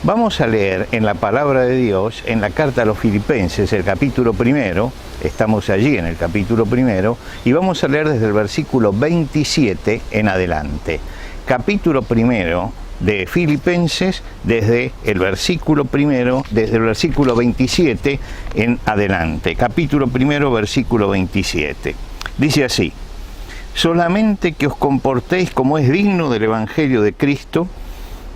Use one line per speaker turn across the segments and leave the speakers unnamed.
Vamos a leer en la palabra de Dios, en la carta a los Filipenses, el capítulo 1, estamos allí en el capítulo 1, y vamos a leer desde el versículo 27 en adelante. Capítulo 1 de Filipenses, desde el versículo 1, desde el versículo 27 en adelante. Capítulo 1, versículo 27. Dice así: solamente que os comportéis como es digno del Evangelio de Cristo,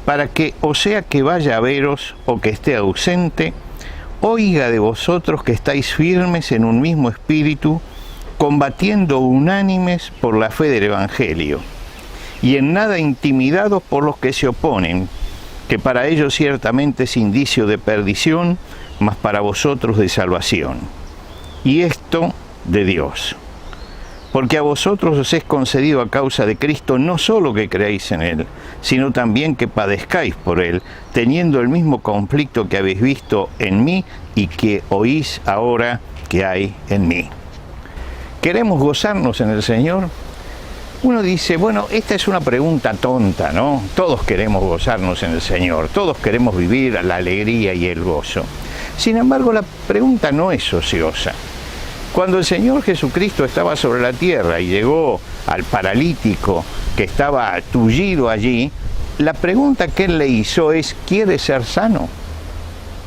para que, o sea que vaya a veros o que esté ausente, oiga de vosotros que estáis firmes en un mismo espíritu, combatiendo unánimes por la fe del Evangelio, y en nada intimidados por los que se oponen, que para ellos ciertamente es indicio de perdición, mas para vosotros de salvación. Y esto de Dios. Porque a vosotros os es concedido a causa de Cristo no solo que creáis en Él, sino también que padezcáis por Él, teniendo el mismo conflicto que habéis visto en mí y que oís ahora que hay en mí. ¿Queremos gozarnos en el Señor? Uno dice, bueno, esta es una pregunta tonta, ¿no? Todos queremos gozarnos en el Señor, todos queremos vivir la alegría y el gozo. Sin embargo, la pregunta no es ociosa. Cuando el Señor Jesucristo estaba sobre la tierra y llegó al paralítico que estaba tullido allí, la pregunta que Él le hizo es, ¿quieres ser sano?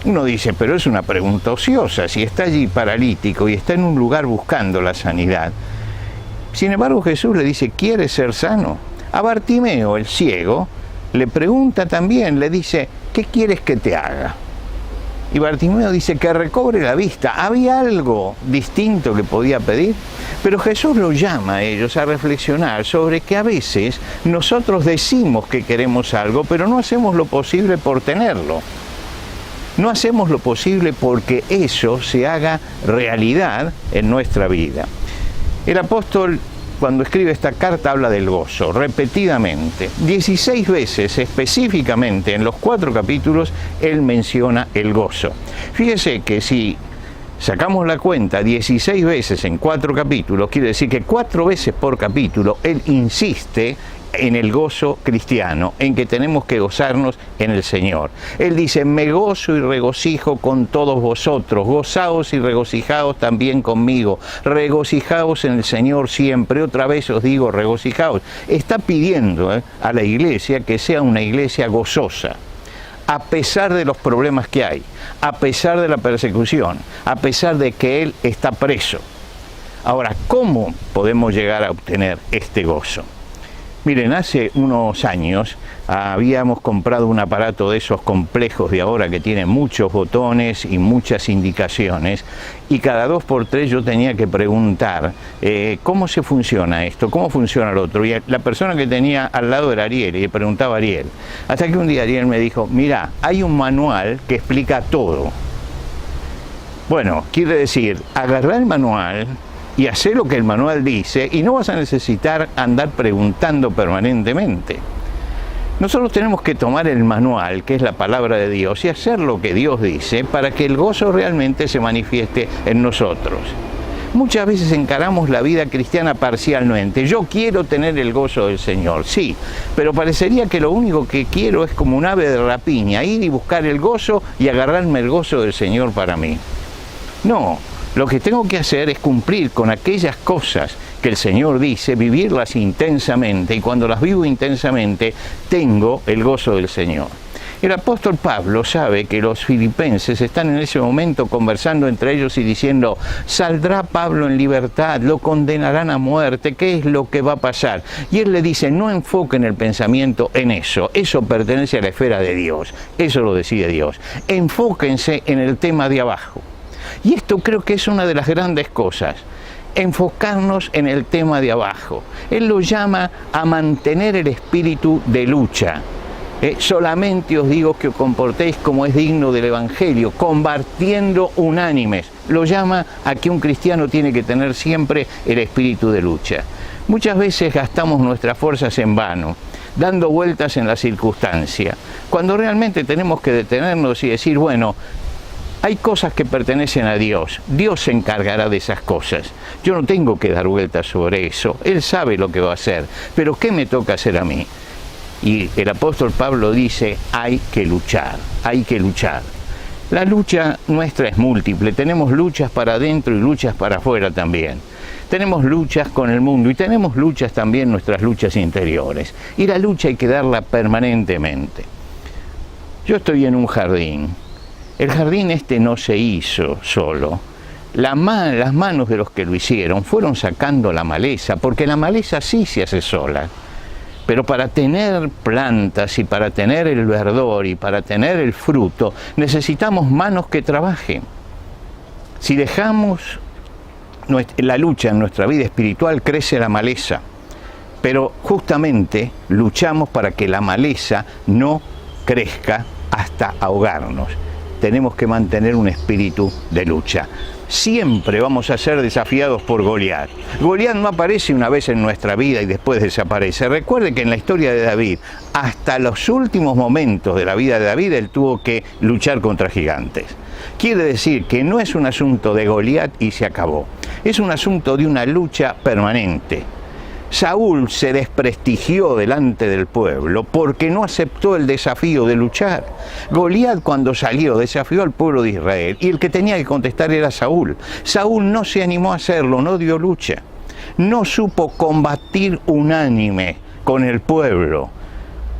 Uno dice, pero es una pregunta ociosa, si está allí paralítico y está en un lugar buscando la sanidad. Sin embargo, Jesús le dice, ¿quieres ser sano? A Bartimeo, el ciego, le pregunta también, le dice, ¿qué quieres que te haga? Y Bartimeo dice que recobre la vista. ¿Había algo distinto que podía pedir? Pero Jesús los llama a ellos a reflexionar sobre que a veces nosotros decimos que queremos algo, pero no hacemos lo posible por tenerlo. No hacemos lo posible porque eso se haga realidad en nuestra vida. El apóstol, cuando escribe esta carta, habla del gozo, repetidamente. 16 veces específicamente en los 4 capítulos, él menciona el gozo. Fíjese que si sacamos la cuenta 16 veces en 4 capítulos, quiere decir que 4 veces por capítulo, él insiste en el gozo cristiano, en que tenemos que gozarnos en el Señor. Él dice, me gozo y regocijo con todos vosotros, gozaos y regocijaos también conmigo, regocijaos en el Señor siempre, otra vez os digo, regocijaos. Está pidiendo a la iglesia que sea una iglesia gozosa, a pesar de los problemas que hay, a pesar de la persecución, a pesar de que Él está preso. Ahora, ¿cómo podemos llegar a obtener este gozo? Miren, hace unos años habíamos comprado un aparato de esos complejos de ahora que tiene muchos botones y muchas indicaciones, y cada 2 por 3 yo tenía que preguntar ¿cómo se funciona esto? ¿Cómo funciona lo otro? Y la persona que tenía al lado era Ariel, y le preguntaba a Ariel. Hasta que un día Ariel me dijo, mira, hay un manual que explica todo. Bueno, quiere decir, agarrar el manual y hacer lo que el manual dice, y no vas a necesitar andar preguntando permanentemente. Nosotros tenemos que tomar el manual, que es la palabra de Dios, y hacer lo que Dios dice para que el gozo realmente se manifieste en nosotros. Muchas veces encaramos la vida cristiana parcialmente. Yo quiero tener el gozo del Señor, sí, pero parecería que lo único que quiero es como un ave de rapiña, ir y buscar el gozo y agarrarme el gozo del Señor para mí. No. Lo que tengo que hacer es cumplir con aquellas cosas que el Señor dice, vivirlas intensamente, y cuando las vivo intensamente, tengo el gozo del Señor. El apóstol Pablo sabe que los filipenses están en ese momento conversando entre ellos y diciendo, ¿saldrá Pablo en libertad? ¿Lo condenarán a muerte? ¿Qué es lo que va a pasar? Y él le dice, no enfoquen el pensamiento en eso, eso pertenece a la esfera de Dios, eso lo decide Dios. Enfóquense en el tema de abajo. Y esto creo que es una de las grandes cosas, enfocarnos en el tema de abajo. Él lo llama a mantener el espíritu de lucha. Solamente os digo que os comportéis como es digno del Evangelio, combatiendo unánimes. Lo llama a que un cristiano tiene que tener siempre el espíritu de lucha. Muchas veces gastamos nuestras fuerzas en vano, dando vueltas en la circunstancia, cuando realmente tenemos que detenernos y decir, bueno, hay cosas que pertenecen a Dios. Dios se encargará de esas cosas. Yo no tengo que dar vueltas sobre eso. Él sabe lo que va a hacer. Pero ¿qué me toca hacer a mí? Y el apóstol Pablo dice, hay que luchar, hay que luchar. La lucha nuestra es múltiple, tenemos luchas para adentro y luchas para afuera también. Tenemos luchas con el mundo y tenemos luchas también, nuestras luchas interiores. Y la lucha hay que darla permanentemente. Yo estoy en un jardín. El jardín este no se hizo solo. Las manos de los que lo hicieron fueron sacando la maleza, porque la maleza sí se hace sola. Pero para tener plantas y para tener el verdor y para tener el fruto, necesitamos manos que trabajen. Si dejamos la lucha en nuestra vida espiritual, crece la maleza. Pero justamente luchamos para que la maleza no crezca hasta ahogarnos. Tenemos que mantener un espíritu de lucha. Siempre vamos a ser desafiados por Goliat. Goliat no aparece una vez en nuestra vida y después desaparece. Recuerde que en la historia de David, hasta los últimos momentos de la vida de David, él tuvo que luchar contra gigantes. Quiere decir que no es un asunto de Goliat y se acabó. Es un asunto de una lucha permanente. Saúl se desprestigió delante del pueblo porque no aceptó el desafío de luchar. Goliat, cuando salió, desafió al pueblo de Israel y el que tenía que contestar era Saúl. Saúl no se animó a hacerlo, no dio lucha. No supo combatir unánime con el pueblo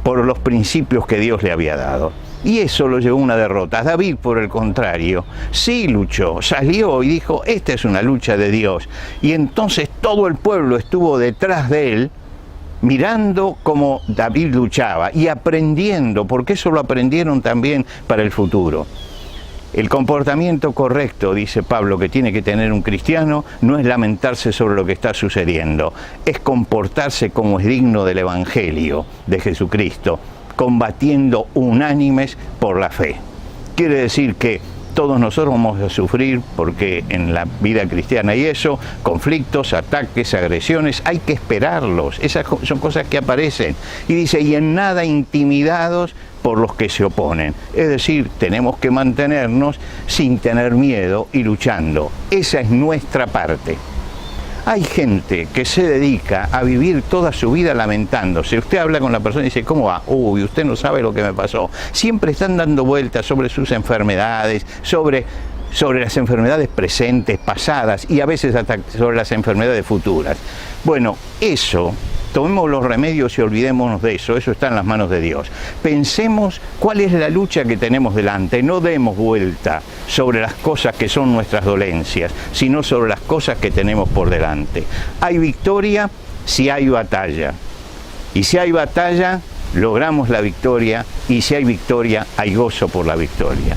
por los principios que Dios le había dado. Y eso lo llevó a una derrota. David, por el contrario, sí luchó, salió y dijo, esta es una lucha de Dios. Y entonces todo el pueblo estuvo detrás de él, mirando cómo David luchaba y aprendiendo, porque eso lo aprendieron también para el futuro. El comportamiento correcto, dice Pablo, que tiene que tener un cristiano, no es lamentarse sobre lo que está sucediendo, es comportarse como es digno del Evangelio de Jesucristo, combatiendo unánimes por la fe. Quiere decir que todos nosotros vamos a sufrir, porque en la vida cristiana hay eso, conflictos, ataques, agresiones, hay que esperarlos, esas son cosas que aparecen. Y dice, y en nada intimidados por los que se oponen. Es decir, tenemos que mantenernos sin tener miedo y luchando. Esa es nuestra parte. Hay gente que se dedica a vivir toda su vida lamentándose. Usted habla con la persona y dice, ¿cómo va? Uy, usted no sabe lo que me pasó. Siempre están dando vueltas sobre sus enfermedades, sobre las enfermedades presentes, pasadas y a veces hasta sobre las enfermedades futuras. Bueno, eso, tomemos los remedios y olvidémonos de eso. Eso está en las manos de Dios. Pensemos cuál es la lucha que tenemos delante. No demos vuelta sobre las cosas que son nuestras dolencias, sino sobre las cosas que tenemos por delante. Hay victoria si hay batalla. Y si hay batalla, logramos la victoria. Y si hay victoria, hay gozo por la victoria.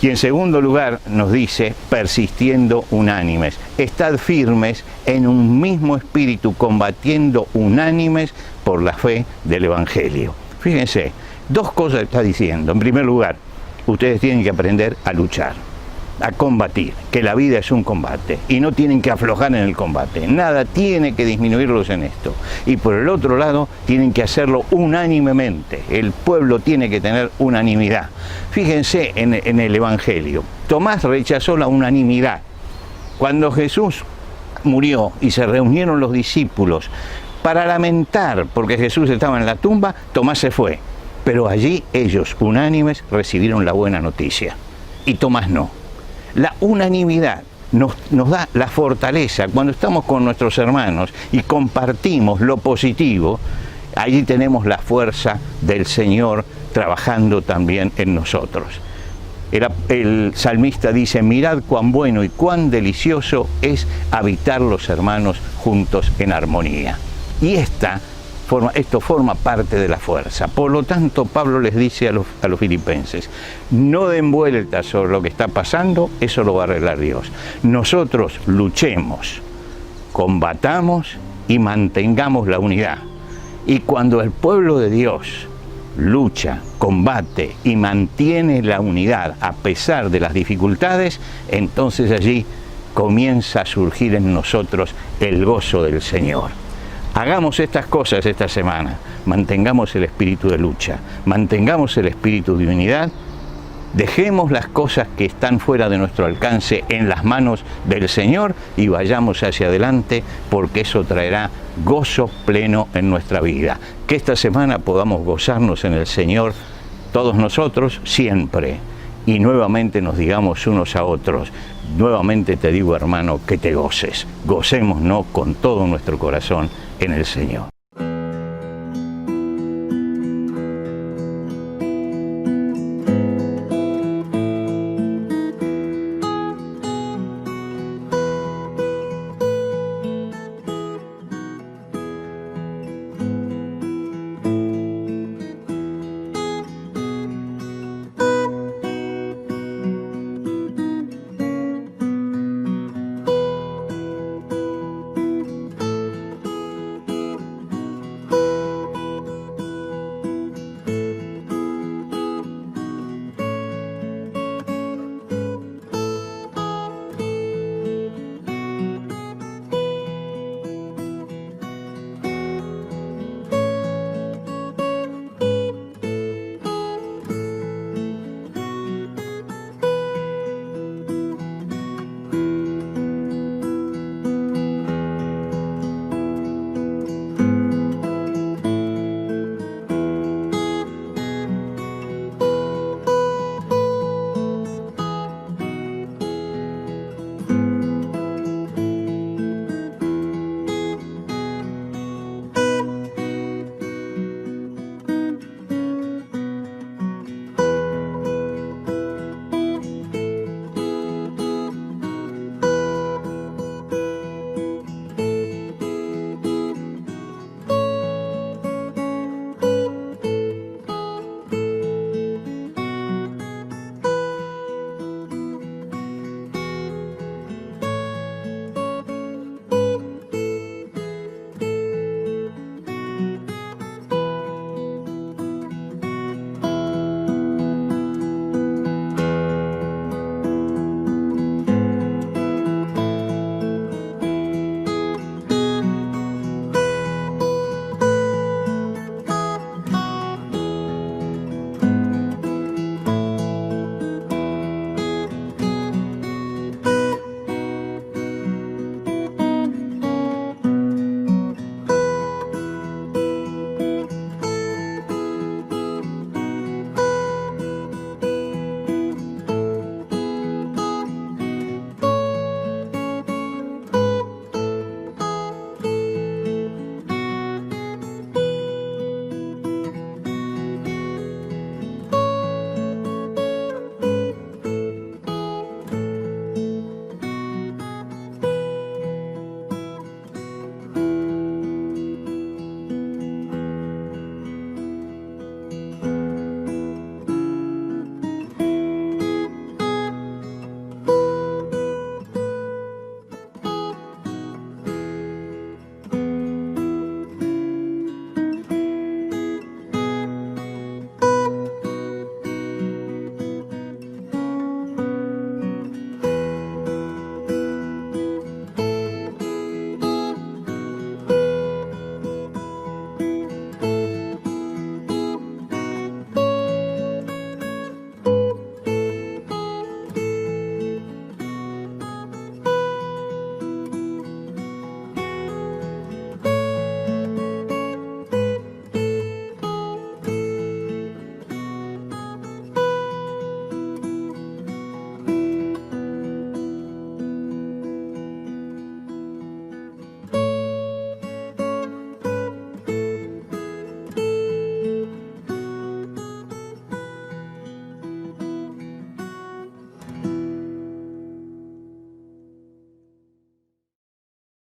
Y en segundo lugar nos dice, persistiendo unánimes. Estad firmes en un mismo espíritu, combatiendo unánimes por la fe del Evangelio. Fíjense, dos cosas está diciendo. En primer lugar, ustedes tienen que aprender a luchar, a combatir, que la vida es un combate y no tienen que aflojar en el combate. Nada tiene que disminuirlos en esto. Y por el otro lado, tienen que hacerlo unánimemente. El pueblo tiene que tener unanimidad. Fíjense en el Evangelio. Tomás rechazó la unanimidad. Cuando Jesús murió y se reunieron los discípulos para lamentar porque Jesús estaba en la tumba, Tomás se fue. Pero allí ellos, unánimes, recibieron la buena noticia. Y Tomás no. La unanimidad nos da la fortaleza. Cuando estamos con nuestros hermanos y compartimos lo positivo, allí tenemos la fuerza del Señor trabajando también en nosotros. El salmista dice, mirad cuán bueno y cuán delicioso es habitar los hermanos juntos en armonía. Y esto forma parte de la fuerza. Por lo tanto, Pablo les dice a los filipenses, no den vueltas sobre lo que está pasando, eso lo va a arreglar Dios. Nosotros luchemos, combatamos y mantengamos la unidad. Y cuando el pueblo de Dios lucha, combate y mantiene la unidad a pesar de las dificultades, entonces allí comienza a surgir en nosotros el gozo del Señor. Hagamos estas cosas esta semana, mantengamos el espíritu de lucha, mantengamos el espíritu de unidad Dejemos las cosas que están fuera de nuestro alcance en las manos del Señor y vayamos hacia adelante, porque eso traerá gozo pleno en nuestra vida. Que esta semana podamos gozarnos en el Señor, todos nosotros, siempre. Y nuevamente nos digamos unos a otros, nuevamente te digo, hermano, que te goces. Gocémonos con todo nuestro corazón en el Señor.